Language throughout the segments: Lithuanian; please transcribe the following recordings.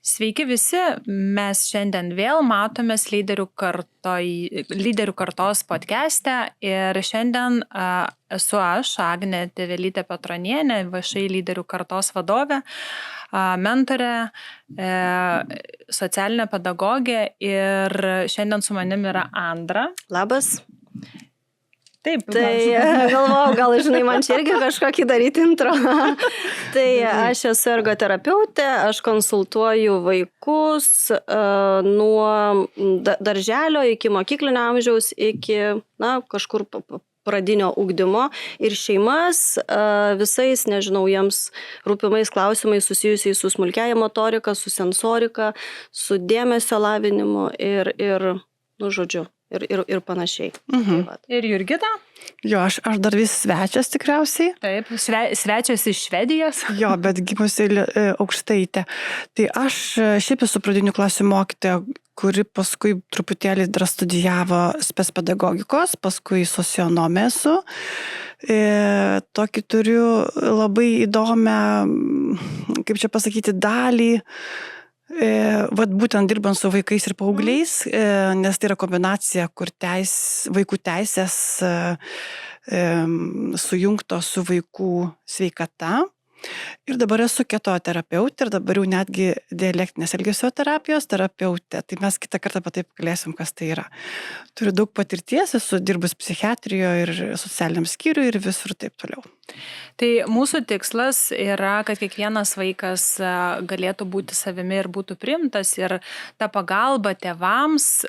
Sveiki visi, mes šiandien vėl matomės lyderių kartos podcast'e ir šiandien esu aš, Agnė Tėvelytė Petronienė, VŠI lyderių kartos vadovė, mentorė, socialinė pedagogė ir šiandien su manim yra Andra. Labas. Taip, galvojau, gal žinai, man čia irgi kažkokį daryti intro. Tai aš esu ergoterapeutė, aš konsultuoju vaikus nuo darželio iki mokyklinio amžiaus, iki kažkur pradinio ugdymo ir šeimas visais, nežinau, jiems rūpimais klausimais susijusiais su smulkiąja motorika, su sensorika, su dėmesio lavinimu ir žodžiu. Ir panašiai. Mhm. Ir Jurgita? Jo, aš dar vis svečias tikriausiai. Taip, svečias iš Švedijos. Jo, bet gimusi Aukštaitė. Tai aš šiaip esu pradinių klasių mokytoja, kuri paskui truputėlį dar studijavo specpedagogikos, paskui socionomė esu. Tokį turiu labai įdomią, kaip čia pasakyti, dalį. Vat būtent dirbant su vaikais ir paaugliais, nes tai yra kombinacija, kur vaikų teisės sujungtos su vaikų sveikata. Ir dabar esu ketoterapeutė ir dabar jau netgi dialektinės elgesio terapijos terapeutė. Tai mes kitą kartą apie tai pakalbėsim, kas tai yra. Turiu daug patirties, esu dirbus psichiatrijoje ir socialiniam skyriui ir visur taip toliau. Tai mūsų tikslas yra, kad kiekvienas vaikas galėtų būti savimi ir būtų priimtas ir ta pagalba tėvams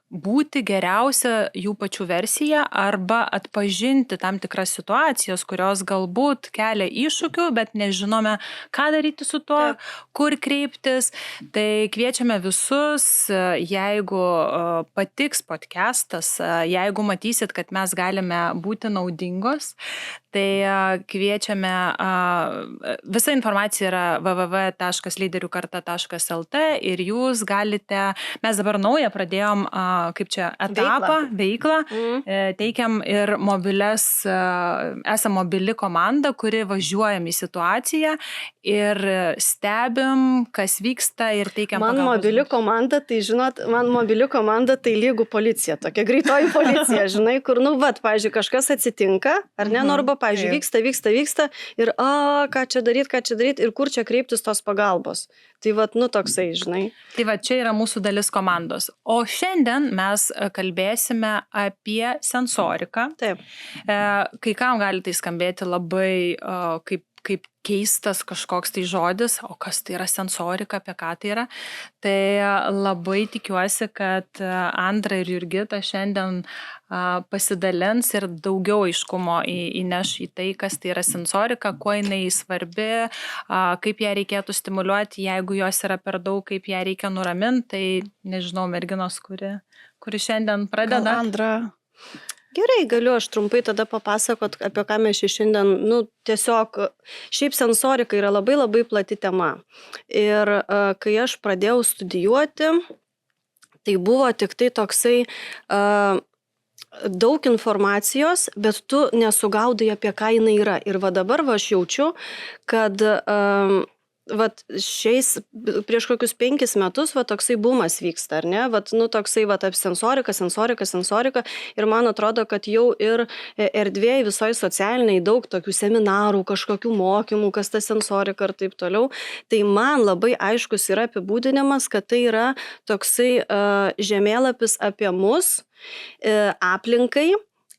būti geriausia jų pačių versija arba atpažinti tam tikras situacijas, kurios galbūt kelia iššūkių, bet nežinome, ką daryti su tuo, kur kreiptis. Tai kviečiame visus, jeigu patiks podcastas, jeigu matysit, kad mes galime būti naudingos, tai kviečiame, visa informacija yra www.lyderiukarta.lt ir jūs galite, mes dabar naują pradėjom veiklą, teikiam ir esam mobili komanda, kuri važiuojam į situaciją ir stebim, kas vyksta ir teikiam pagalbos. Man mobili komanda tai lygų policija, tokia greitoji policija, žinai, kur, pavyzdžiui, kažkas atsitinka, ar ne, arba, pavyzdžiui, vyksta ir, ką čia daryt ir kur čia kreiptis tos pagalbos. Tai toksai, žinai. Tai čia yra mūsų dalis komandos. O šiandien mes kalbėsime apie sensoriką. Taip. Kai kam gali tai skambėti labai kaip keistas kažkoks tai žodis, o kas tai yra sensorika, apie ką tai yra. Tai labai tikiuosi, kad Andra ir Jurgita šiandien pasidalins ir daugiau aiškumo įneš į tai, kas tai yra sensorika, kuo jinai svarbi, kaip ją reikėtų stimuliuoti, jeigu jos yra per daug, kaip ją reikia nuraminti. Tai nežinau, merginos, kuri šiandien pradeda. Gal Andra? Gerai, galiu aš trumpai tada papasakot, apie ką mes šiandien, tiesiog, šiaip sensorika yra labai labai plati tema. Ir kai aš pradėjau studijuoti, tai buvo tik tai toksai daug informacijos, bet tu nesugaudai, apie ką jinai yra. Ir dabar aš jaučiu, kad prieš kokius 5 metus toksai bumas vyksta, ar ne? Toksai apie sensorika. Ir man atrodo, kad jau ir erdvėje visoje socialiniai daug tokių seminarų, kažkokių mokymų, kas ta sensorika ir taip toliau. Tai man labai aiškus yra apibūdinimas, kad tai yra toksai žemėlapis apie mus, aplinkai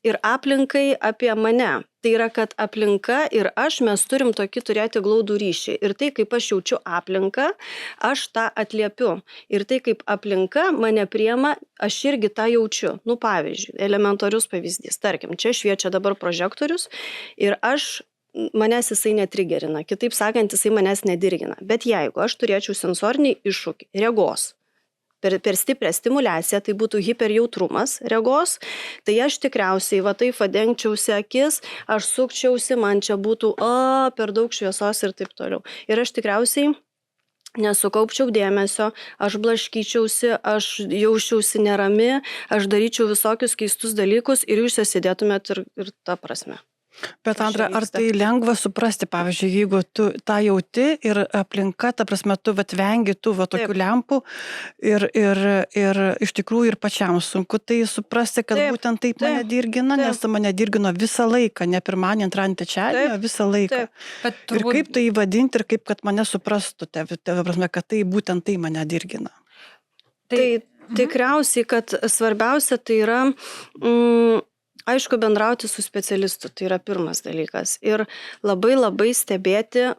ir aplinkai apie mane. Tai yra, kad aplinka ir mes turim tokį turėti glaudų ryšį. Ir tai, kaip aš jaučiu aplinką, aš tą atliepiu. Ir tai, kaip aplinka mane priema, aš irgi tą jaučiu. Pavyzdžiui, elementarius pavyzdys. Tarkim, čia šviečia dabar prožektorius ir manęs jisai netrigerina. Kitaip sakant, jisai manęs nedirgina. Bet jeigu aš turėčiau sensorinį iššūkį, regos, per stiprią stimuliaciją, tai būtų hiperjautrumas regos, tai aš tikriausiai taip vadengčiausi akis, aš sukčiausi, man čia būtų per daug šviesos ir taip toliau. Ir aš tikriausiai nesukaupčiau dėmesio, aš blaškyčiausi, aš jausčiausi nerami, aš daryčiau visokius keistus dalykus ir jūs sėdėtumėt ir ta prasme. Bet Kas antra, čia ar vyksta? tai lengva suprasti, pavyzdžiui, jeigu tu tą jauti ir aplinka, ta prasme, tu vat vengi tų va tokių Taip. lempų ir iš tikrųjų ir pačiam sunku tai suprasti, kad Taip, būtent taip mane taip, dirgina, taip. nes mane dirgino visą laiką, ne pirmadienį, antradienį, trečiadienį, Taip, o visą laiką. taip. Bet Ir turbūt kaip tai įvadinti ir kaip, kad mane suprastų, ta prasme, kad tai būtent tai mane dirgina. Tai tikriausiai, kad svarbiausia tai yra, aišku, bendrauti su specialistu, tai yra pirmas dalykas. Ir labai labai stebėti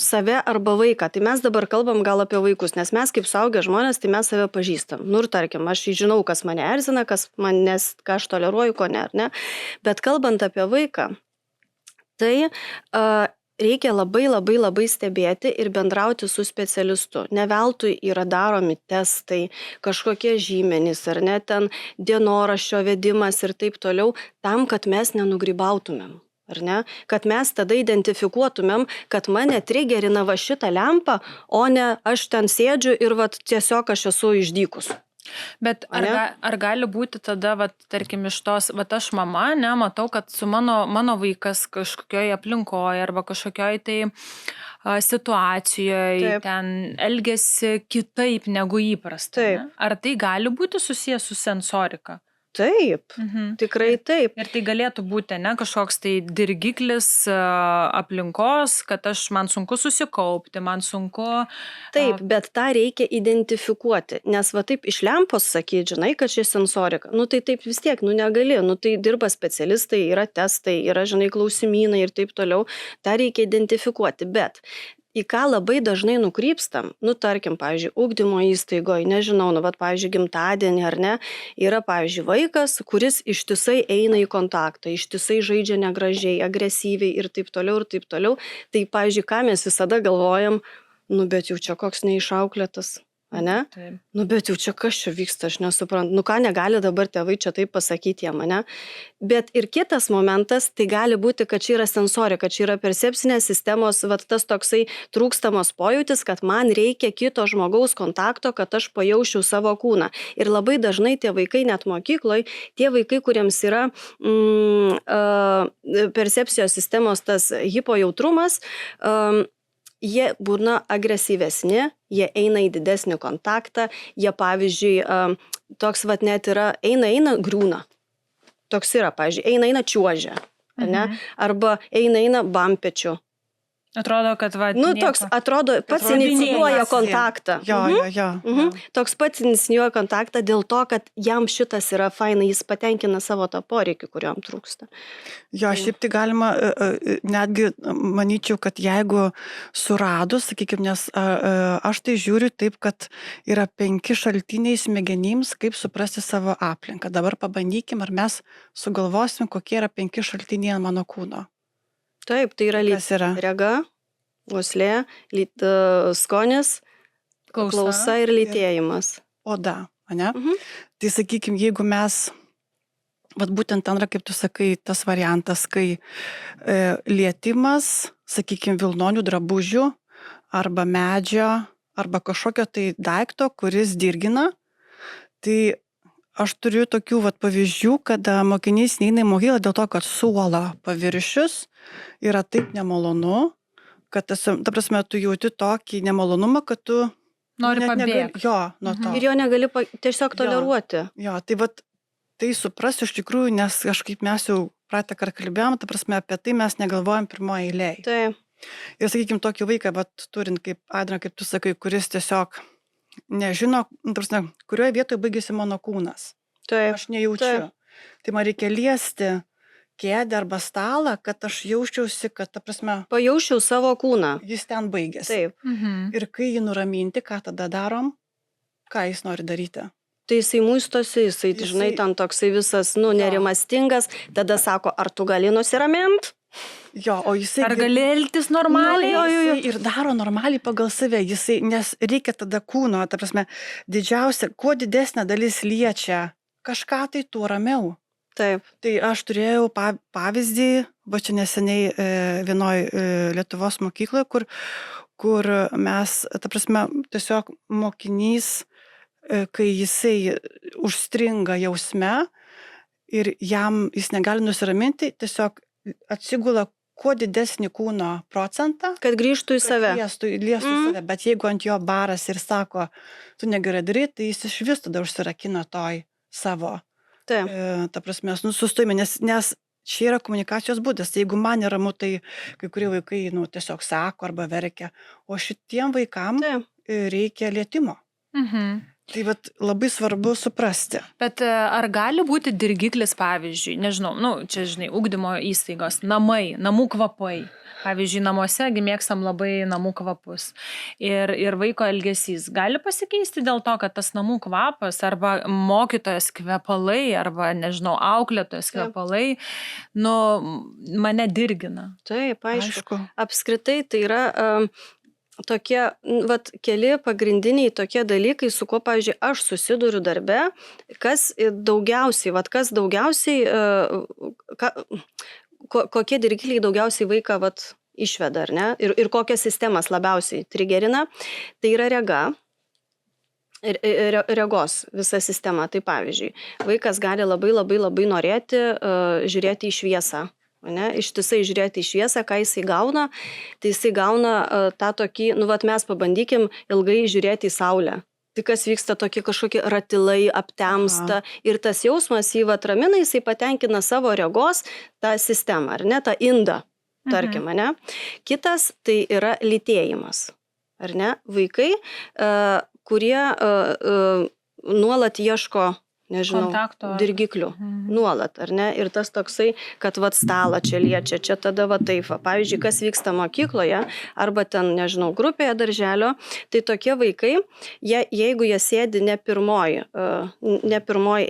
save arba vaiką. Tai mes dabar kalbam gal apie vaikus, nes mes kaip suaugę žmonės, tai mes save pažįstam. Ir tarkim, aš žinau, kas mane erzina, ką aš toleruoju, ko ne, ar ne. Bet kalbant apie vaiką, tai reikia labai labai labai stebėti ir bendrauti su specialistu. Ne veltui yra daromi testai, kažkokie žymenys, ar ne, ten dienoraščio vedimas ir taip toliau, tam, kad mes nenugrybautumėm. Ar ne? Kad mes tada identifikuotumėm, kad mane trigerina va šitą lempą, o ne aš ten sėdžiu ir va tiesiog aš esu išdykus. Bet ar gali būti tada, vat, tarkim, iš tos, vat aš mama, ne, matau, kad su mano vaikas kažkokioj aplinkoje arba kažkokioj tai situacijoje Taip. ten elgesi kitaip negu įprasta. Taip. Ne? Ar tai gali būti susijęs su sensorika? Taip, tikrai taip. Ir tai galėtų būti, ne, kažkoks tai dirgiklis aplinkos, kad man sunku susikaupti, man sunku... Taip, bet tą reikia identifikuoti, nes va taip iš lempos sakyti, žinai, kad čia sensorika, tai taip vis tiek, negali, tai dirba specialistai, yra testai, yra, žinai, klausimynai ir taip toliau, tą reikia identifikuoti, bet į ką labai dažnai nukrypstam, tarkim, pavyzdžiui, ugdymo įstaigoje, nežinau, pavyzdžiui, gimtadienį ar ne, yra, pavyzdžiui, vaikas, kuris ištisai eina į kontaktą, ištisai žaidžia negražiai, agresyviai ir taip toliau, tai, pavyzdžiui, ką mes visada galvojam, bet jau čia koks neišauklėtas, ane? Taip. Bet jau čia kas čia vyksta, aš nesuprantu, ką negali dabar tėvai čia taip pasakyti jam, ane? Bet ir kitas momentas, tai gali būti, kad čia yra sensorika, kad čia yra percepcinės sistemos, tas toksai trūkstamos pojūtis, kad man reikia kito žmogaus kontakto, kad aš pajaučiau savo kūną. Ir labai dažnai tie vaikai net mokykloje, tie vaikai, kuriems yra percepcijos sistemos tas hipojautrumas, jie būna agresyvesni, jie eina į didesnį kontaktą, jie, pavyzdžiui, toks net yra, eina, griūna. Toks yra, pavyzdžiui, eina, čiuožia, ne? Arba eina bampečiu. Atrodo, kad toks atrodo, pats inicijuoja kontaktą. Jo. Toks pats inicijuoja kontaktą dėl to, kad jam šitas yra fainai, jis patenkina savo tą poreikį, kuriuom trūksta. Jo, šiaip tai galima, netgi manyčiau, kad jeigu suradus, sakykime, nes aš tai žiūriu taip, kad yra 5 šaltiniai smegenims, kaip suprasti savo aplinką. Dabar pabandykim, ar mes sugalvosim, kokie yra 5 šaltiniai mano kūno. Taip, tai yra rega, uoslė, skonis, klausa ir lytėjimas. Oda, ane? Tai sakykime, jeigu mes, būtent ten yra, kaip tu sakai, tas variantas, kai lietimas, sakykime, vilnonių drabužių arba medžio, arba kažkokio tai daikto, kuris dirgina, tai aš turiu tokių pavyzdžių, kada mokinys neina į mokyklą dėl to, kad suola paviršius yra taip nemalonu, kad ta prasme, tu jauti tokį nemalonumą, kad tu nori pabėgti. Jo, nuo to. Ir jo negali tiesiog toleruoti. Jo, tai tai suprasti iš tikrųjų, nes kažkaip mes jau praeitą kartą kalbėjom, ta prasme, apie tai mes negalvojam pirmoje eilėje. Taip. Ir sakykime, tokį vaiką, turint kaip Adrina, kaip tu sakai, kuris tiesiog nežino, kurioje vietoje baigėsi mano kūnas. Taip. Aš nejaučiu. Tai man reikia liesti kėdę arba stalą, kad aš jausčiausi, kad, ta prasme, pajaučiau savo kūną. Jis ten baigėsi. Taip. Ir kai jį nuraminti, ką tada darom? Ką jis nori daryti? Tai jisai muistosi, jisai, žinai, ten toksai visas, nerimastingas, tada sako, ar tu gali nusiramint? Jo, o jisai... Ar gali elgtis normaliai? Jisai ir daro normaliai pagal save, nes reikia tada kūno, ta prasme, didžiausia, kuo didesnė dalis liečia kažką, tai tuo ramiau. Taip. Tai aš turėjau pavyzdį, čia neseniai vienoj Lietuvos mokykloje, kur mes, ta prasme, tiesiog mokinys, kai jisai užstringa jausme ir jis negali nusiraminti, tiesiog atsigula kuo didesnį kūno procentą, Kad grįžtų į save. liestų save, bet jeigu ant jo baras ir sako, tu negerai darai, tai jis iš vis tada užsirakina toj savo, Taip. ta prasme, sustojime, nes čia yra komunikacijos būdas. Jeigu man neramu, tai kai kurie vaikai tiesiog sako arba verkia, o šitiem vaikam Taip. reikia lietimo. Tai vat, labai svarbu suprasti. Bet ar gali būti dirgiklis, pavyzdžiui, nežinau, čia, žinai, ugdymo įstaigos, namai, namų kvapai. Pavyzdžiui, namuose mėgstam labai namų kvapus. Ir vaiko elgesys gali pasikeisti dėl to, kad tas namų kvapas arba mokytojas kvepalai, arba, nežinau, auklėtojas kvepalai, mane dirgina. Taip, aišku. Apskritai tai yra tokie, keli pagrindiniai tokie dalykai, su kuo, pavyzdžiui, aš susiduriu darbe, kas daugiausiai, kokie dirgikliai daugiausiai vaiką išveda, ar ne? Ir kokias sistemas labiausiai trigerina, tai yra regos visa sistema. Tai pavyzdžiui, vaikas gali labai norėti žiūrėti į šviesą. Ištisai žiūrėti į šviesą, ką jisai gauna, tai jisai gauna tą tokį, mes pabandykim ilgai žiūrėti į saulę. Tai kas vyksta, tokie kažkokie ratilai aptemsta ir tas jausmas jį ramina, jisai patenkina savo regos tą sistemą, ar ne, tą indą, tarkim, ne. Kitas tai yra lytėjimas, ar ne, vaikai, kurie nuolat ieško, nežinau, dirgiklių, nuolat, ar ne, ir tas toksai, kad stalą čia liečia, čia tada taip. Pavyzdžiui, kas vyksta mokykloje, arba ten, nežinau, grupėje darželio, tai tokie vaikai, jeigu jie sėdi ne pirmoj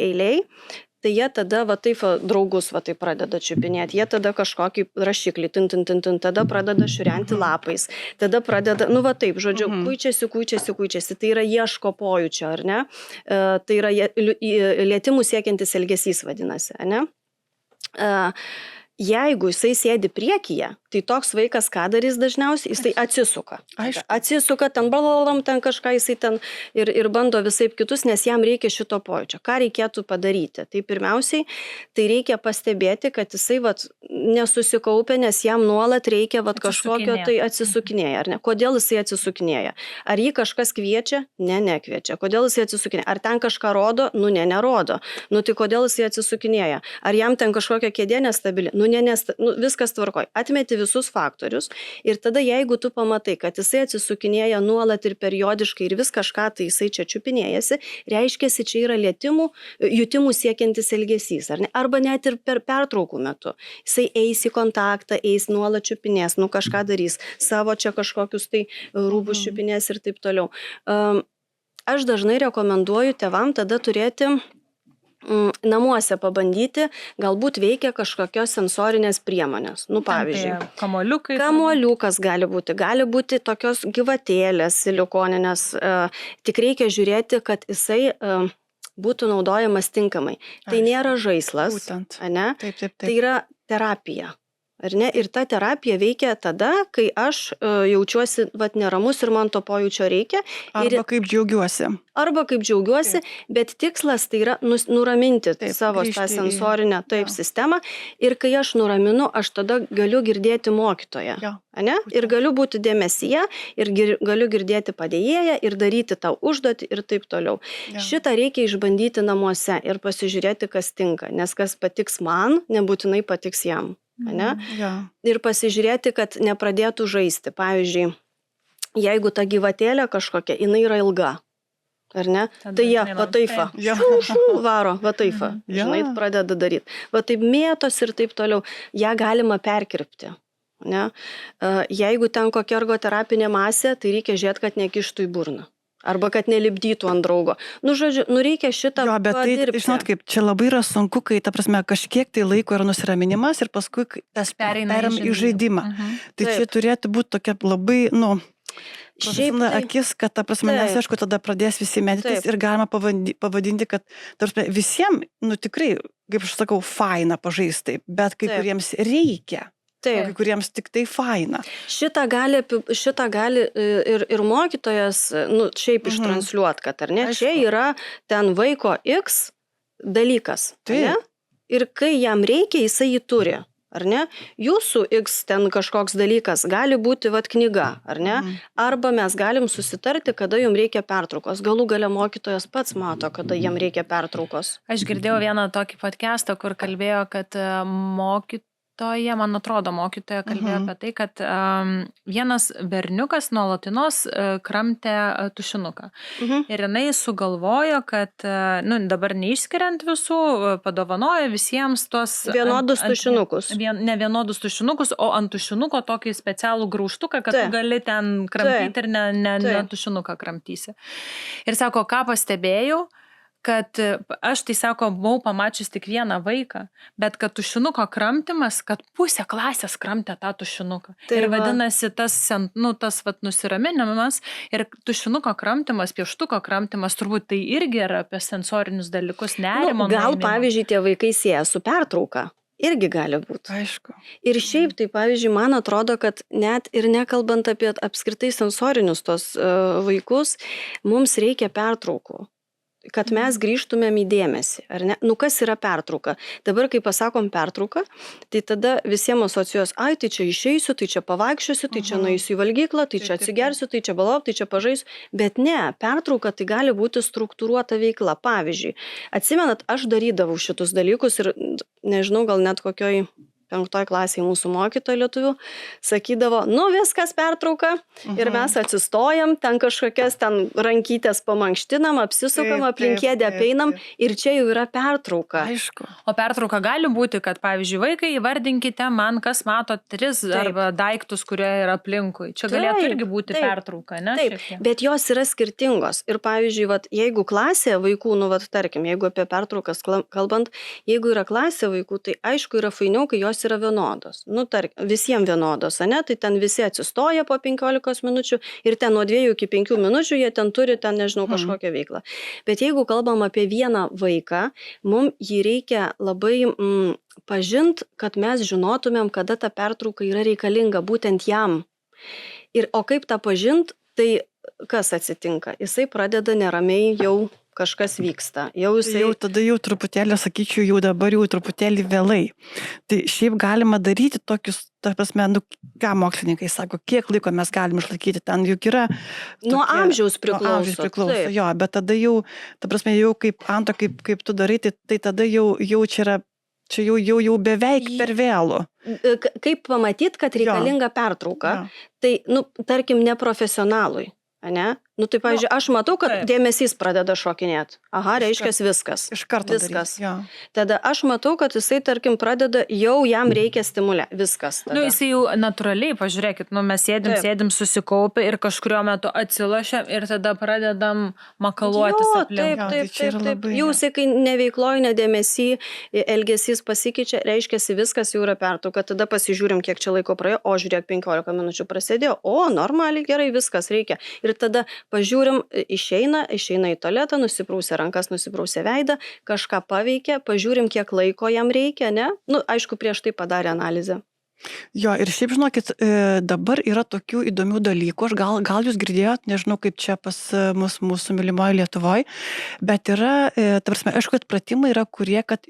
eilėj, tai jie tada draugus taip pradeda čiupinėti, jie tada kažkokį rašiklį, tada pradeda šiurenti lapais, tada pradeda, taip, žodžiu, kuičiasi, tai yra ieško pojūčio, ar ne, tai yra lietimų siekiantis elgesys vadinasi, ar ne. Jeigu jisai sėdi priekyje, tai toks vaikas ką darys dažniausiai, jisai atsisuka. Atsisuka, ten kažką jisai ten ir bando visaip kitus, nes jam reikia šito pojūčio. Ką reikėtų padaryti? Tai pirmiausiai, tai reikia pastebėti, kad jisai nesusikaupia, nes jam nuolat reikia kažkokio tai atsisukinėja, ar ne? Kodėl jisai atsisukinėja? Ar jį kažkas kviečia? Ne, nekviečia. Kodėl jisai atsisukinėja? Ar ten kažką rodo? Ne, nerodo. Tai kodėl jisai atsisukinėja? Ar jam ten kažkokia kėdė nestabili? Viskas tvarkoj. Atmeti visus faktorius ir tada jeigu tu pamatai, kad jisai atsisukinėja nuolat ir periodiškai ir vis kažką tai jisai čia čiupinėjasi, reiškiasi, čia yra jutimų siekiantis elgesys, ar ne? Arba net ir per pertraukų metu. Jisai eis į kontaktą, eis nuolat čiupinės, kažką darys, savo čia kažkokius tai rūbus čiupinės ir taip toliau. Aš dažnai rekomenduoju tėvam tada turėti namuose pabandyti, galbūt veikia kažkokios sensorinės priemonės. Pavyzdžiui, kamuoliukas gali būti tokios gyvatėlės silikoninės, tik reikia žiūrėti, kad jisai būtų naudojamas tinkamai. Tai nėra žaislas, ne? Tai yra terapija. Ar ne? Ir ta terapija veikia tada, kai aš jaučiuosi neramus ir man to pojūčio reikia. Arba kaip džiaugiuosi, bet tikslas tai yra nuraminti savo tą sensorinę sistemą. Ir kai aš nuraminu, aš tada galiu girdėti mokytoją. Ne? Ir galiu būti dėmesyje, ir galiu girdėti padėjėją, ir daryti tą užduotį ir taip toliau. Šitą reikia išbandyti namuose ir pasižiūrėti, kas tinka. Nes kas patiks man, nebūtinai patiks jam. Ne? Ir pasižiūrėti, kad nepradėtų žaisti. Pavyzdžiui, jeigu ta gyvatėlė kažkokia, jinai yra ilga, ar ne? Tai jie vataifa, varo, vataifa, žinai, pradeda daryti. Taip mėtos ir taip toliau, ją galima perkirpti. Ne? Jeigu ten kokia ergoterapinė masė, tai reikia žiūrėti, kad nekištų į burną. Arba kad nelipdytų ant draugo. Žodžiu, reikia šitą padirbti. Žinot, kaip čia labai yra sunku, kai, ta prasme, kažkiek tai laiko yra nusiraminimas ir paskui tas pereina į žaidimą. Tai čia turėtų būti tokia labai, profesionali akis, kad, ta prasme, nes aišku, tada pradės visi medytis ir galima pavadinti, kad, ta prasme, visiems, tikrai, kaip aš sakau, faina pažaisti, bet kai kuriems reikia. Kai kuriems tik tai faina. Šitą gali ir mokytojas šiaip ištransliuot, kad ar ne, čia yra ten vaiko X dalykas. Ne? Ir kai jam reikia, jisai jį turi. ar ne? Jūsų X ten kažkoks dalykas gali būti vat knyga, ar ne? Arba mes galim susitarti, kada jums reikia pertraukos. Galų gale mokytojas pats mato, kada jam reikia pertraukos. Aš girdėjau vieną tokį podcastą, kur kalbėjo, kad man atrodo, mokytoja kalbėjo apie tai, kad vienas berniukas nuolatinos kramtė tušinuką. Ir jinai sugalvojo, kad, dabar neišskiriant visų, padovanojo visiems tuos... Vienodus tušinukus. Ne vienodus tušinukus, o ant tušinuko tokį specialų graužtuką, kad tu gali ten kramtyti ir ne tušinuką kramtysi. Ir sako, ką pastebėjau, kad aš tai sako, buvau pamačius tik vieną vaiką, bet kad tušinuko kramtimas, kad pusė klasės kramtė tą tušinuką. Ir vadinasi tas nusiraminimas ir tušinuko kramtimas, pieštuko kramtimas, turbūt tai irgi yra apie sensorinius dalykus, nerimo. Gal pavyzdžiui tie vaikai sieja su pertrauka. Irgi gali būti. Aišku. Ir šiaip tai, pavyzdžiui, man atrodo, kad net ir nekalbant apie apskritai sensorinius tos vaikus, mums reikia pertraukų. Kad mes grįžtumėm į dėmesį, ar ne? Kas yra pertrauka? Dabar, kai pasakom pertrauką, tai tada visiems asocijuos, tai čia išeisiu, tai čia pavaikščiosiu, tai čia nueisiu į valgyklą, tai čia atsigersiu, tai čia balop, tai čia pažaisiu. Bet ne, pertrauka tai gali būti struktūruota veikla. Pavyzdžiui, atsimenat, aš darydavau šitus dalykus ir, nežinau, gal net kokioj 5 klasėje mūsų mokytoja lietuvių sakydavo, viskas pertrauka ir mes atsistojam, ten kažkokias ten rankytės pamankštinam, apsisukam, aplink kėdę apeinam ir čia jau yra pertrauka. Aišku. O pertrauka gali būti, kad, pavyzdžiui, vaikai, įvardinkite man, kas mato 3 arba daiktus, kurie yra aplinkui. Čia galėtų irgi būti pertrauka, ne? Taip, bet jos yra skirtingos. Ir pavyzdžiui, jeigu klasėje vaikų, tarkim, jeigu apie pertraukas kalbant, jeigu yra klasė vaikų, tai aišku yra fainiau, kai jos yra vienodos. Visiems vienodos, ne? Tai ten visi atsistoja po 15 minučių ir ten nuo 2 iki 5 minučių jie ten turi, nežinau, kažkokią veiklą. Bet jeigu kalbam apie vieną vaiką, mums jį reikia labai pažint, kad mes žinotumėm, kada ta pertrauka yra reikalinga būtent jam. O kaip tą pažint, tai kas atsitinka? Jisai pradeda neramiai jau kažkas vyksta. Jau tada truputėlį, sakyčiau, jau dabar jau truputėlį vėlai. Tai šiaip galima daryti tokius, ta prasme, ką mokslininkai sako, kiek laiko mes galim išlaikyti, ten juk yra... Nuo amžiaus priklauso. Jo, bet tada jau, ta prasme, jau kaip tu darai, tai tada jau čia yra, čia jau beveik per vėlu. Kaip pamatyti, kad reikalinga pertrauka, tai, tarkim, neprofesionalui. Ne? Tai, pavyzdžiui, aš matau, kad dėmesys pradeda šokinėti. Reiškia viskas. Iš karto viskas. Tada aš matau, kad jisai, tarkim, pradeda, jau jam reikia stimulę. Viskas. Jisai jau natūraliai, pažiūrėkit, mes sėdim susikaupę ir kažkurio metu atsilošiam ir tada pradedam makaluotis aplink. Taip. Jūs, kai neveikloj, nedėmesy, elgesys pasikeičia, reiškia viskas jau yra pertrauka. Tada pasižiūrim, kiek čia laiko praėjo, žiūrėk, 15 minučių prasidėjo, normaliai, gerai, viskas reikia. Ir tada pažiūrim, išeina į tualetą, nusiprausė rankas, nusiprausė veidą, kažką paveikė, pažiūrim, kiek laiko jam reikia, ne? Aišku, prieš tai padarė analizę. Jo, ir šiaip žinokit, dabar yra tokių įdomių dalykų, aš gal jūs girdėjot, nežinau kaip čia pas mūsų mylimoje Lietuvoje, bet yra, ta prasme, aišku, kad pratimai yra kurie, kad,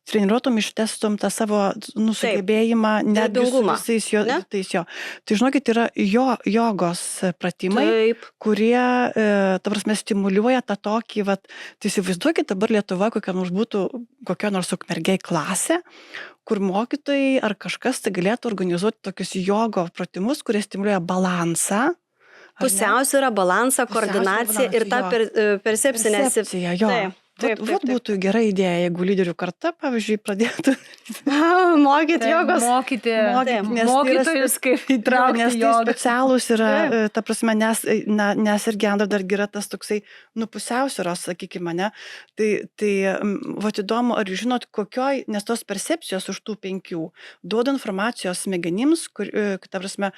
treniruotum, ištestum tą savo sugebėjimą, netgi su visais jo. Tai žinokit, yra jogos pratimai, kurie, ta prasme, stimuliuoja tą tokį, tai įsivaizduokit dabar Lietuvoje, kokia nors ukmergėj klasė, kur mokytojai ar kažkas tai galėtų organizuoti tokius jogo pratimus, kurie stimuliuoja balansą. Pusiausvyrą, balansą, koordinaciją ir tą percepcinę. Taip. Būtų gera idėja, jeigu lyderių karta, pavyzdžiui, pradėtų mokyti jogos. Mokytojus kaip įtraukti nes tai specialūs yra, ta prasme, nes irgi Andra dar yra tas toksai, pusiausvyros, sakykime, ne? Tai įdomu, ar žinot, nes tos percepcijos už tų 5 duoda informacijos smegenims, ta prasme,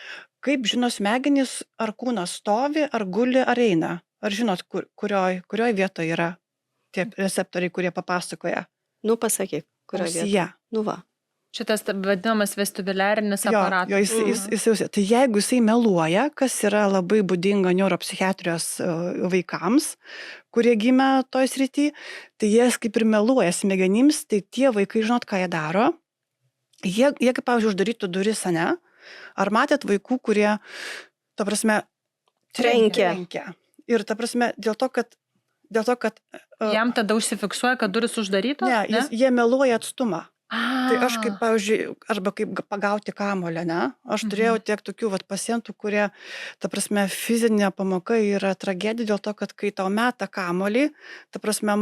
kaip žino smegenys, ar kūnas stovi, ar guli, ar eina. Ar žinot, kurioj vietoje yra tie receptoriai, kurie papasakoja? Pasakyk, kurioje vietoje. Šitas vadinamas vestibuliarinis aparatas. Jo, tai jeigu jisai meluoja, kas yra labai būdinga neuropsichiatrijos vaikams, kurie gimė toj srity, tai jie kaip ir meluoja smegenims, tai tie vaikai žinot, ką jie daro. jie kaip, pavyzdžiui, uždarytų duris, ane? Ar matėt vaikų, kurie, ta prasme, trenkia. Ir ta prasme, dėl to, kad Jam tada užsifiksuoja, kad duris uždarytos? ne? Jie meluoja atstumą. Tai aš kaip, A, pavyzdžiui, arba kaip pagauti kamuolę, ne? Aš turėjau tiek tokių pacientų, kurie, ta prasme, fizinė pamoka yra tragedija dėl to, kad kai tau meta kamuolį, ta prasme,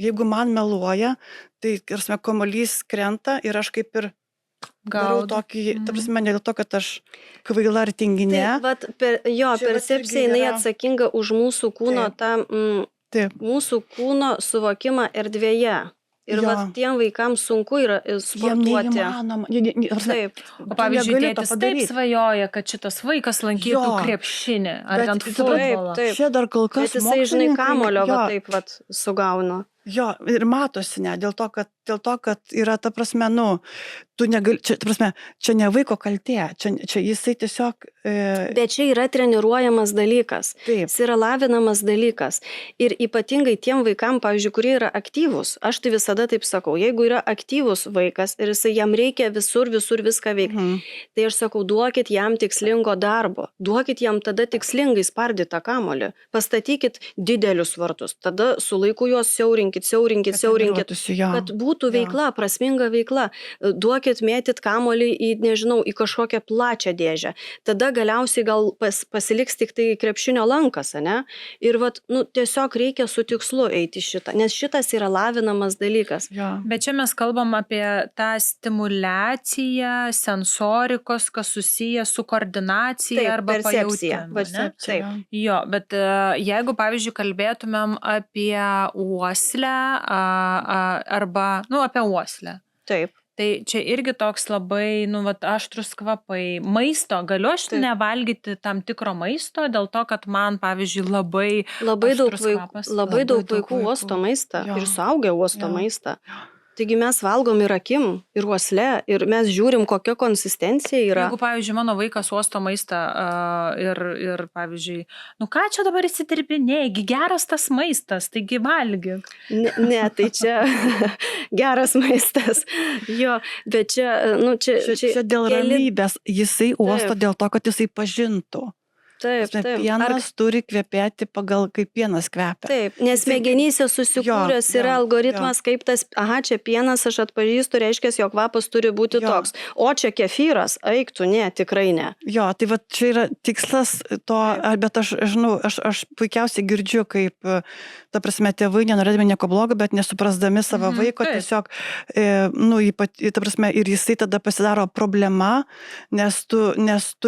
jeigu man meluoja, tai, ta prasme, kamuolys krenta ir aš kaip ir darau gaudau. tokį, ta prasme, ne dėl to, kad aš kvaila ar tinginė. Taip, vat, Čia vat percepcija, irgi jinai yra- atsakinga už mūsų kūno, Taip. mūsų kūno suvokimą erdvėje. Ir Jo. vat tiem vaikams sunku yra Jiem sportuoti. neįmanoma. Ta prasme, Taip, O pavyzdžiui, negali to tėtis taip padaryt. svajoja, kad šitas vaikas lankytų Jo. krepšinį ar Bet ten taip, futbolą. taip. Čia dar kol kas bet jisai, žinai, mokslininkai- kamulio jo, va taip vat sugauna. Jo, ir matosi, ne, dėl to, kad yra, ta prasme, tu negali, čia, ta prasme, čia ne vaiko kaltė, čia jisai tiesiog, Bet čia yra treniruojamas dalykas. taip, Jis yra lavinamas dalykas. Ir ypatingai tiem vaikam, pavyzdžiui, kurie yra aktyvūs, aš tai visada taip sakau, jeigu yra aktyvus vaikas ir jisai jam reikia visur viską veikti, tai aš sakau, duokit jam tikslingo darbo, duokit jam tada tikslingai spardytą kamuolį, pastatykit didelius vartus, tada su laiku juos siaurinkit, treniruotųsi, jo. kad būtų veikla, prasminga veikla. Duokit mėtyt kamuolį į, nežinau, į kažkokią plačią dėžę. Tada galiausiai gal pasiliks tik tai krepšinio lankas, ne? Ir vat, tiesiog reikia su tikslu eiti šitą, nes šitas yra lavinamas dalykas. Jo. Bet čia mes kalbam apie tą stimulaciją, sensorikos, kas susiję su koordinacija Taip, arba percepcija. pajautimu. Va, ne? taip. Jo, bet jeigu, pavyzdžiui, kalbėtumėm apie uoslę arba, apie uoslę, Taip. tai čia irgi toks labai, aštrus kvapai. Maisto, galiu aš Taip. nevalgyti tam tikro maisto dėl to, kad man, pavyzdžiui, labai Daug aštrus vaikų, kvapas. labai daug vaikų uosto maistą Jo. ir suaugę uosto Jo. maistą. Taigi mes valgom ir akim, ir uosle, ir mes žiūrim, kokia konsistencija yra. Jeigu, pavyzdžiui, mano vaikas uosto maistą ir pavyzdžiui, ką čia dabar įsitirbinėjai, geras tas maistas, taigi valgyk. Ne, tai čia geras maistas. Jo, bet čia, Čia dėl ramybės, jisai uosto dėl to, kad jisai pažintų. Taip, taip. Pienas turi kvepėti pagal kaip pienas kvepia. Taip, nes smegenyse susikūręs yra algoritmas, kaip tas, čia pienas, aš atpažįstu, reiškia, jo kvapas turi būti toks. O čia kefyras, eiktų, ne, tikrai ne. Jo, tai va čia yra tikslas to, bet aš žinau, aš puikiausiai girdžiu, kaip, ta prasme, tėvai nenorėdami nieko blogo, bet nesuprasdami savo vaiko, tiesiog, ta prasme, ir jisai tada pasidaro problema, nes tu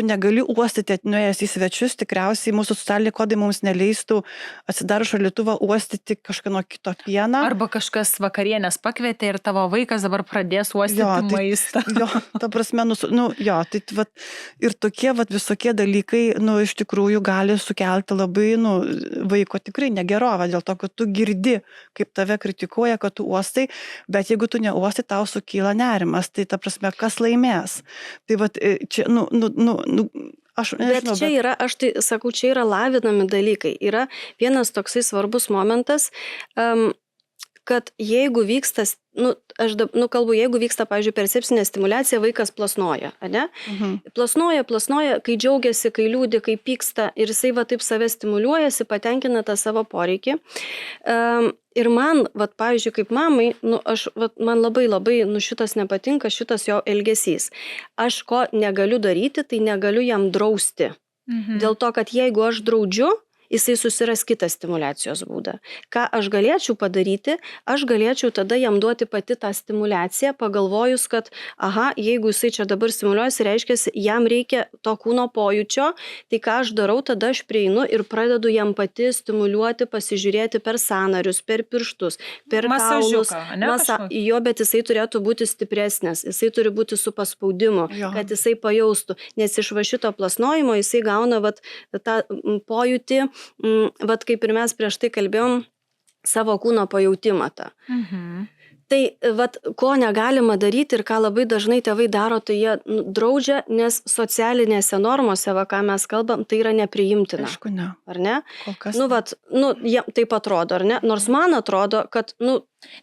negali uostyti nuėjęs į svečius, tikriausiai mūsų socialiniai kodai mums neleistų atsidaro šaldytuvą uostyti kažkieno kito pieną. Arba kažkas vakarienės pakvietė ir tavo vaikas dabar pradės uostyti maistą. Jo, ta prasme, tai ir tokie visokie dalykai, iš tikrųjų gali sukelti labai, vaiko tikrai negerovą, dėl to, kad tu girdi, kaip tave kritikuoja, kad tu uostai, bet jeigu tu neuostai, tau sukyla nerimas, tai ta prasme, kas laimės. Tai čia, aš nežinau, bet čia yra, aš tai sakau, čia yra lavinami dalykai. Yra vienas toksai svarbus momentas, kad jeigu vyksta, kalbu, jeigu vyksta, pavyzdžiui, percepcinė stimulacija, vaikas plasnoja, ne? Plasnoja, kai džiaugiasi, kai liūdi, kai pyksta ir jisai taip save stimuliuojasi, patenkina tą savo poreikį. Ir man, pavyzdžiui, kaip mamai, man labai, šitas nepatinka, šitas jo elgesys. Aš ko negaliu daryti, tai negaliu jam drausti. Dėl to, kad jeigu aš draudžiu, jisai susiras kitą stimulacijos būdą. Ką aš galėčiau padaryti, aš galėčiau tada jam duoti pati tą stimulaciją, pagalvojus, kad, jeigu jisai čia dabar stimuliuojasi, reiškia, jam reikia to kūno pojūčio, tai ką aš darau, tada aš prieinu ir pradedu jam pati stimuliuoti, pasižiūrėti per sąnarius, per pirštus, per kaulus. Jo, bet jisai turėtų būti stipresnis, jisai turi būti su paspaudimu, kad jisai pajaustų, nes iš šito plasnojimo jisai gauna tą pojūtį, kaip ir mes prieš tai kalbėjom, savo kūno pajautimą tą. Tai vat, ko negalima daryti ir ką labai dažnai tėvai daro, tai jie draudžia, nes socialinėse normose, va, ką mes kalbam, tai yra nepriimtina. Aišku, ne. Ar ne? Kol kas. Jie taip atrodo, ar ne? Nors man atrodo, kad,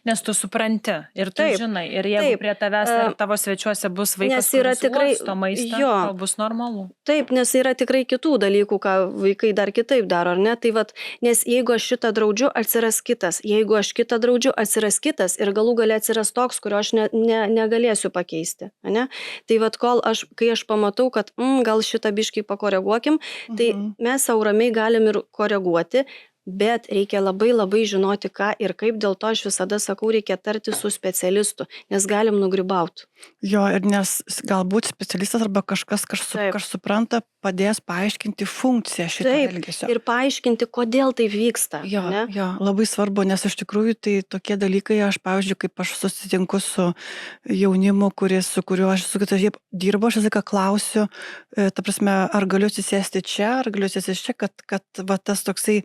Nes tu supranti ir tu Taip, žinai, ir jeigu taip. prie tavęs ar tavo svečiuose bus vaikas, Nes yra kuris tikrai- uosto maistą, jo. tau bus normalu. Taip, nes yra tikrai kitų dalykų, ką vaikai dar kitaip daro, ar ne? Tai vat, nes jeigu aš šitą draudžiu, atsiras kitas. Jeigu aš kitą draudžiu, atsiras kitas ir galų gale atsiras toks, kurio aš negalėsiu pakeisti. Ne? Tai vat, kai aš pamatau, kad gal šitą biškį pakoreguokim, tai mes sau ramiai galim ir koreguoti, bet reikia labai labai žinoti, ką ir kaip, dėl to aš visada sakau, reikia tarti su specialistu, nes galim nugribauti. Jo, ir nes galbūt specialistas arba kažkas, kas supranta, padės paaiškinti funkciją šito elgesio. Ir paaiškinti, kodėl tai vyksta. Jo, ne? jo, labai svarbu, nes iš tikrųjų tai tokie dalykai, aš, pavyzdžiui, kaip aš susitinku su jaunimu, su kuriuo aš dirbu, aš visą klausiu, ta prasme, ar galiu atsisėsti čia, ar galiu atsisėsti čia, kad va, tas toksai...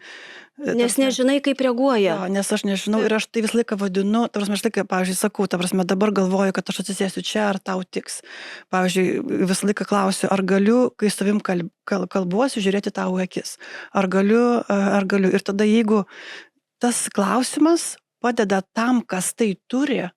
Nes nežinai, kaip reaguoja. Jo, nes aš nežinau ir aš tai visą laiką vadinu, ta prasme, aš laiką, pavyzdžiui, sakau, ta prasme, dabar galvoju, kad aš atsisėsiu čia, ar tau tiks. Pavyzdžiui, visą laiką klausiu, ar galiu, kai su tavim kalbuosiu, žiūrėti tau į akis. Ar galiu. Ir tada, jeigu tas klausimas padeda tam, kas tai turi,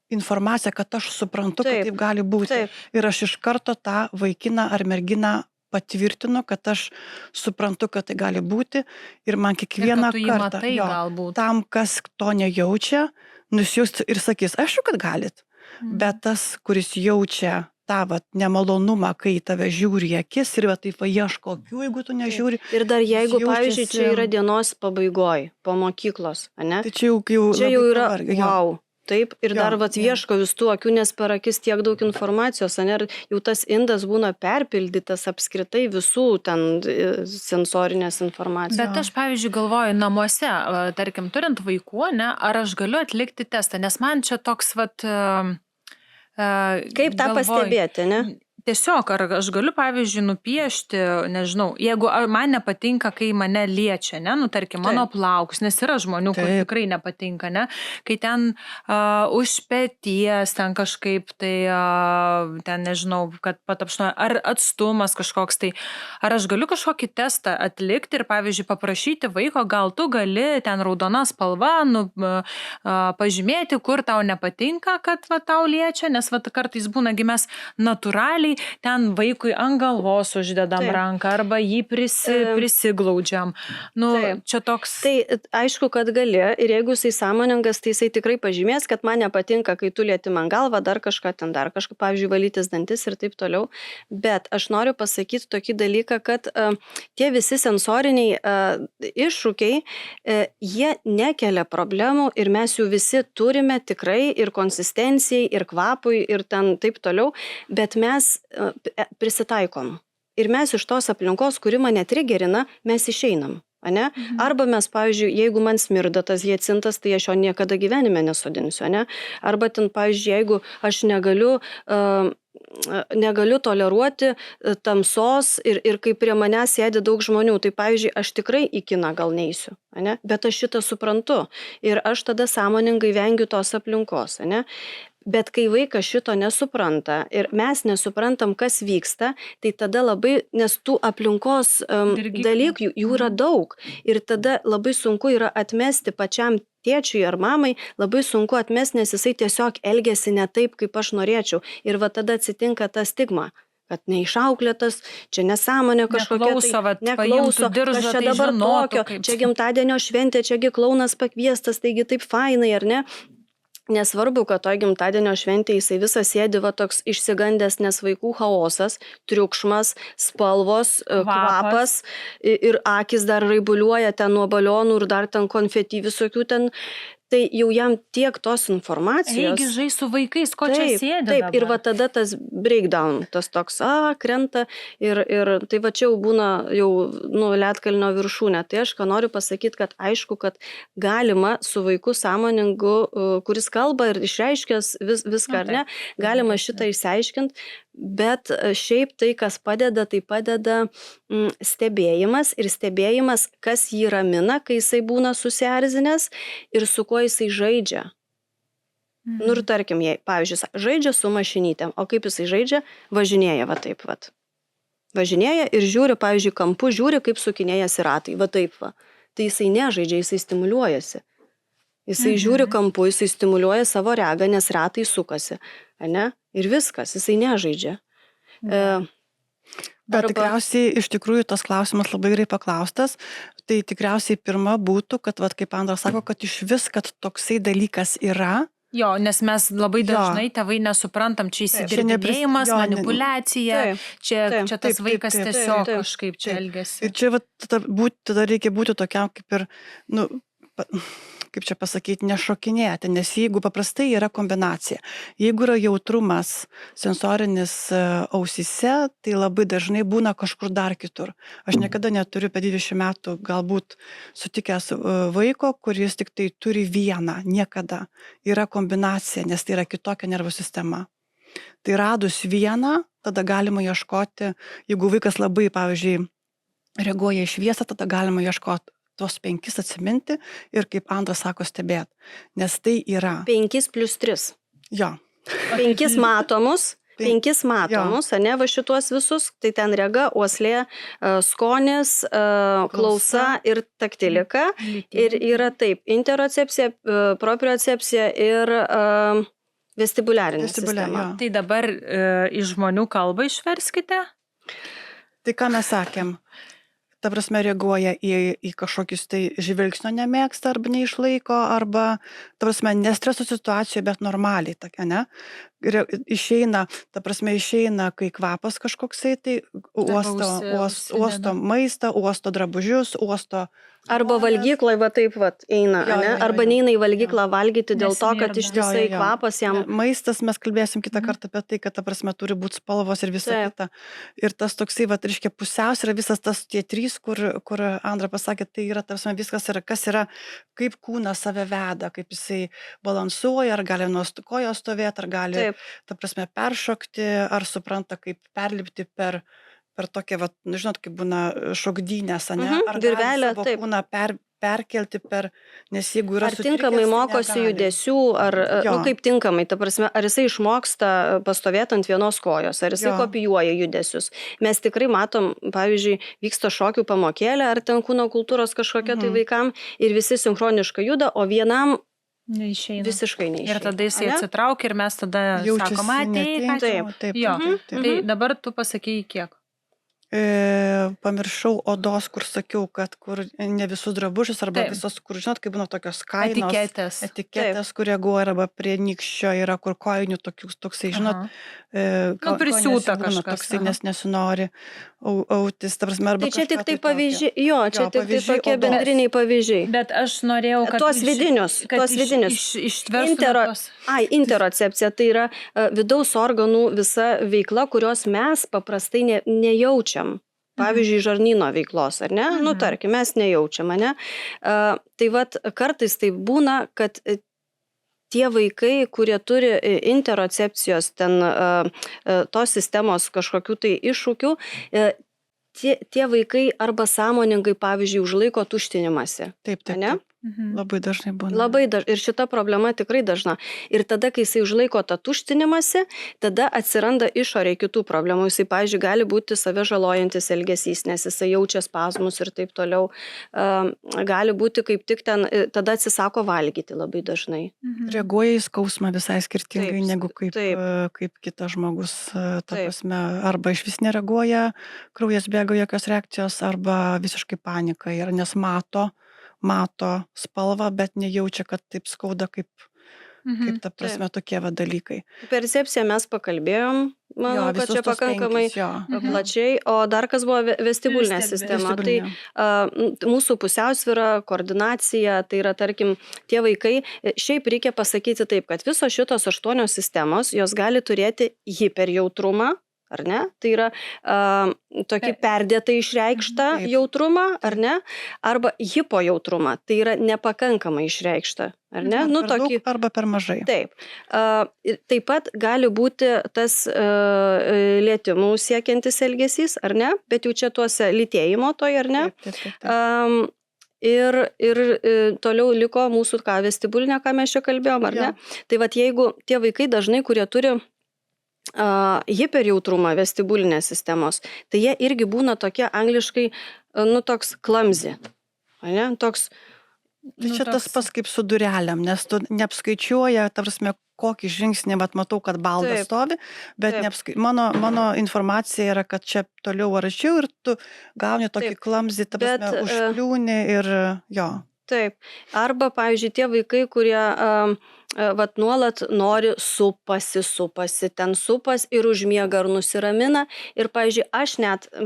informaciją, kad aš suprantu, kad taip gali būti. Taip. Ir aš iš karto tą vaikiną ar merginą patvirtinu, kad aš suprantu, kad tai gali būti ir man kiekvieną kartą tam, kas to nejaučia, nusijaus ir sakys, aišku, kad galit, bet tas, kuris jaučia tą nemalonumą, kai tave žiūri į akis ir taip ieško akių, jeigu tu nežiūri. Ir dar jeigu, pavyzdžiui, čia yra dienos pabaigoj, po mokyklos, ne? Tai čia jau yra, wow. Taip, ir dar Jo. ieško vis tų akių, nes per akis tiek daug informacijos, ne, ir jau tas indas būna perpildytas apskritai visų ten sensorinės informacijos. Bet aš, pavyzdžiui, galvoju, namuose, tarkim, turint vaikų, ne, ar aš galiu atlikti testą, nes man čia toks, kaip tą pastebėti, ne? Tiesiog, ar aš galiu, pavyzdžiui, nupiešti, nežinau, jeigu man nepatinka, kai mane liečia, ne, tarkim, mano plaukus, nes yra žmonių, kur tikrai nepatinka, ne, kai ten už peties, ten kažkaip, tai ten, nežinau, kad patapšnoja, ar atstumas kažkoks, tai ar aš galiu kažkokį testą atlikti ir, pavyzdžiui, paprašyti vaiko, gal tu gali ten raudona spalva, pažymėti, kur tau nepatinka, kad tau liečia, nes kartais būna, mes natūraliai ten vaikui ant galvos uždedam ranką arba jį prisiglaudžiam. Čia toks... Tai aišku, kad gali ir jeigu jisai sąmoningas, tai jisai tikrai pažymės, kad man nepatinka, kai tu lieti man galvą, dar kažką, pavyzdžiui, valytis dantis ir taip toliau. Bet aš noriu pasakyti tokį dalyką, kad tie visi sensoriniai iššūkiai, jie nekelia problemų ir mes jų visi turime tikrai ir konsistencijai, ir kvapui, ir ten taip toliau, bet mes prisitaikom. Ir mes iš tos aplinkos, kuri mane trigerina, mes išeinam. Ne? Arba mes, pavyzdžiui, jeigu man smirda tas hiacintas, tai aš jo niekada gyvenime nesodinsiu. Ne? Arba ten, pavyzdžiui, jeigu aš negaliu toleruoti tamsos ir kai prie manęs sėdi daug žmonių, tai, pavyzdžiui, aš tikrai į kiną gal neisiu. Ne? Bet aš šitą suprantu. Ir aš tada sąmoningai vengiu tos aplinkos. Ne? Bet kai vaikas šito nesupranta ir mes nesuprantam, kas vyksta, tai tada labai, nes tų aplinkos dalykų jų yra daug. Ir tada labai sunku yra atmesti pačiam tėčiui ar mamai, labai sunku atmesti, nes jisai tiesiog elgiasi ne taip, kaip aš norėčiau. Ir va tada atsitinka ta stigma. Kad neišauklėtas, čia nesąmonė kažkokia, neklauso, kas čia dabar tokio, čia gimtadienio šventė, čiagi klounas pakviestas, taigi taip fainai, ar ne? Nesvarbu, kad toj gimtadienio šventė jisai visas sėdi va toks išsigandęs, nes vaikų chaosas, triukšmas, spalvos, kvapas ir akis dar raibuliuoja ten nuo balionų ir dar ten konfeti visokių ten. Tai jau jam tiek tos informacijos. Eigi žai su vaikais, ko čia sėdi Taip, dabar? ir va tada tas breakdown, tas toks, krenta ir tai va čia jau būna jau ledkalnio viršūnė. Tai aš ką noriu pasakyti, kad aišku, kad galima su vaiku sąmoningu, kuris kalba ir išreiškęs viską, ar ne, galima šitą išsiaiškinti, bet šiaip tai, kas padeda, tai padeda stebėjimas ir stebėjimas, kas jį ramina, kai jisai būna susierzinęs ir su kuo jisai žaidžia. Nu ir tarkim, jei, pavyzdžiui, žaidžia su mašinytėm, o kaip jisai žaidžia, važinėja va taip, va. Važinėja ir žiūri, pavyzdžiui, kampu, žiūri, kaip sukinėjasi ratai, va taip, va. Tai jisai nežaidžia, jisai stimuliuojasi. Jisai žiūri kampu, jisai stimuliuoja savo regą, nes ratai sukasi, ne? Ir viskas, jisai nežaidžia. Bet tikriausiai iš tikrųjų tas klausimas labai gerai paklaustas. Tai tikriausiai pirma būtų, kad, vat, kaip Andras sako, kad iš vis, kad toksai dalykas yra. Jo, nes mes labai dažnai tėvai nesuprantam, čia įsidirbinėjimas, manipulacija, čia tas vaikas tiesiog kažkaip čia elgiasi. Ir čia vat, tada reikia būti tokiam kaip ir, nu, kaip čia pasakyti, nešokinėti, nes jeigu paprastai yra kombinacija, jeigu yra jautrumas sensorinis ausyse, tai labai dažnai būna kažkur dar kitur. Aš niekada neturiu per 20 metų galbūt sutikęs vaiko, kuris tik tai turi vieną, niekada. Yra kombinacija, nes tai yra kitokia nervų sistema. Tai radus vieną, tada galima ieškoti, jeigu vaikas labai, pavyzdžiui, reaguoja į šviesą, tada galima ieškoti tos 5 atsiminti ir, kaip Andras sako, stebėti. Nes tai yra 5 + 3. Jo. 5 matomus, ane, va šituos visus, tai ten rega, uoslė, skonis, klausa ir taktilika. Ir yra taip, interocepcija, propriocepcija ir vestibuliarinė sistema. Tai dabar iš žmonių kalbą išverskite? Tai ką mes sakėm? Ta prasme, reaguoja į kažkokius tai žvilgsnio nemėgsta arba neišlaiko, arba, ta prasme, nestreso situacijoje, bet normaliai tokia, ne? Išeina, ta prasme, kai kvapas kažkoksai, tai uosto maistą, uosto drabužius, uosto... Arba valgyklai va taip va eina, ne? Arba neina į valgyklą valgyti dėl to, kad ištisai kvapas jam... Maistas, mes kalbėsim kitą kartą apie tai, kad ta prasme turi būti spalvos ir visa kita. Ir tas toksai, va, reiškia, pusiaus yra visas tas tie 3, kur Andra pasakė, tai yra, ta prasme, viskas yra, kas yra, kaip kūnas save veda, kaip jisai balansuoja, ar gali nuo kojos stovėti, ar gali, ta prasme, peršokti, ar supranta, kaip perlipti per tokią, va, žinot, kaip būna šokdynės, ne? Ar virvelė, savo kūną perkelti per, nes jeigu yra sutrikęs, tinkamai mokosi judesių, ar, nu, kaip tinkamai, ta prasme, ar jisai išmoksta pastovėti ant vienos kojos, ar jisai kopijuoja judesius. Mes tikrai matom, pavyzdžiui, vyksta šokių pamokėlė, ar ten kūno kultūros kažkokia tai vaikam, ir visi sinchroniškai juda, o vienam neišeina. Visiškai neišeina. Ir tada jisai atsitraukia ir mes tada sakom, atėjai. Tai dabar tu pasakėjai kiek? Pamiršau odos, kur sakiau, kad kur ne visus drabužius, arba visos, kur, žinot, kaip būna tokios kainos. Etiketės, kur reaguoja, arba prie nykščio yra, kur kojinių toksai, žinot, prisiūta kažkas. Toksai, nes nesinori autis, ta prasme, arba tai čia tik tai pavyzdžiai, čia tik tai tokie bendriniai pavyzdžiai. Bet aš norėjau, kad tuos vidinius. Ištvers. Interocepcija, tai yra vidaus organų visa veikla, kurios mes paprastai nejaučiam. Pavyzdžiui, žarnyno veiklos, ar ne? Nu, tarkim, mes nejaučiam, ne? Tai vat, kartais tai būna, kad tie vaikai, kurie turi interocepcijos, ten tos sistemos kažkokių tai iššūkių, tie vaikai arba sąmoningai, pavyzdžiui, užlaiko tuštinimąsi. Taip, ne? Labai dažnai būna. Labai dažnai. Ir šita problema tikrai dažna. Ir tada, kai jisai užlaiko tą tuštinimąsi, tada atsiranda išorėje kitų problemų. Jisai, pavyzdžiui, gali būti save žalojantis elgesys, nes jisai jaučia spazmus ir taip toliau. Gali būti kaip tik ten, tada atsisako valgyti labai dažnai. Reaguoja į skausmą visai skirtingai negu kaip kitas žmogus. Ta prasme, arba iš vis nereaguoja, kraujas bėga jokios reakcijos, arba visiškai panika ir nes mato spalvą, bet nejaučia, kad taip skauda, kaip ta prasme tokie dalykai. Percepciją mes pakalbėjom, manau, kad čia pakankamai plačiai, o dar kas buvo vestibulinė sistema. Tai mūsų pusiausvyra, koordinacija, tai yra, tarkim, tie vaikai, šiaip reikia pasakyti taip, kad visos šitos 8 sistemos, jos gali turėti hiperjautrumą, ar ne? Tai yra tokį perdėtai išreikštą jautrumą, ar ne? Arba hipojautrumą, tai yra nepakankamai išreikštą, ar ne? Nu, tokį, arba per mažai. Taip. Taip pat gali būti tas lietimų siekiantis elgesys, ar ne? Bet jau čia tuose lytėjimo toj, ar ne? toliau liko mūsų vestibulinė, ką mes čia kalbėjom, ar ne? Jo. Tai vat jeigu tie vaikai dažnai, kurie turi hiperjautrumą vestibulinės sistemos, tai jie irgi būna tokie angliškai, toks clumsy, ne? Toks, Tai čia tas pats kaip su durelėm, nes tu neapskaičiuoja, ta prasme, kokį žingsnį, bet matau, kad baldas Taip. stovi, bet mano informacija yra, kad čia toliau arčiau ir tu gauni tokį Taip. klamzį, ta prasme, Bet, užkliūni ir jo. taip. Arba, pavyzdžiui, tie vaikai, kurie vat nuolat nori supasi, ten supas ir užmiega ar nusiramina. Ir, pavyzdžiui,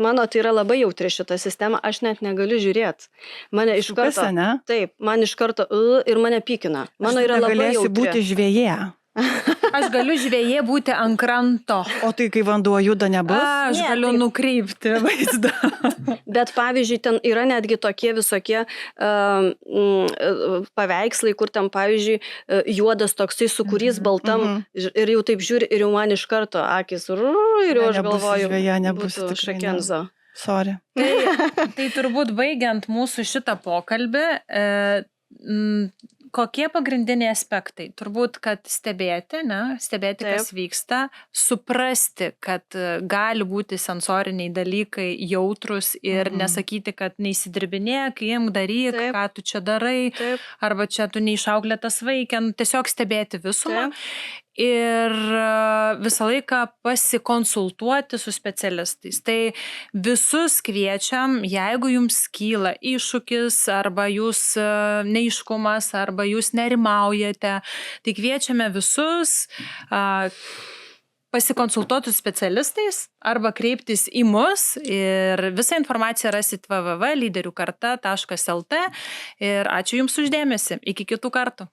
mano tai yra labai jautri šita sistema, aš net negaliu žiūrėti. Mane iš karto, Sukasi, ne? taip, man iš karto ir mane pykina. Mano yra labai Negalėsi jautri. būti žvejė. Aš galiu žvejė būti ant kranto. O tai, kai vanduo juda, nebus? Aš Ne, galiu taip. nukreipti vaizdą. Bet pavyzdžiui, ten yra netgi tokie visokie paveikslai, kur ten, pavyzdžiui, juodas toksai sukūrys baltam ir jau taip žiūri ir jau man iš karto akis ir jau aš Nebus galvoju, žvejė, nebus būtų tikrai, ne. Šakenza. Sorry. Tai turbūt baigiant mūsų šitą pokalbį, kokie pagrindiniai aspektai? Turbūt, kad stebėti, kas vyksta, suprasti, kad gali būti sensoriniai dalykai jautrus ir nesakyti, kad neįsidirbinėk, imk, daryk, Taip. ką tu čia darai, Taip. arba čia tu neišauklėtas vaikė, tiesiog stebėti visumą. Taip. Ir visą laiką pasikonsultuoti su specialistais. Tai visus kviečiam, jeigu jums kyla iššūkis, arba jūs neiškumas, arba jūs nerimaujate, tai kviečiame visus pasikonsultuoti su specialistais arba kreiptis į mus ir visą informaciją rasit www.lyderiukarta.lt ir ačiū Jums už dėmesį. Iki kitų kartų.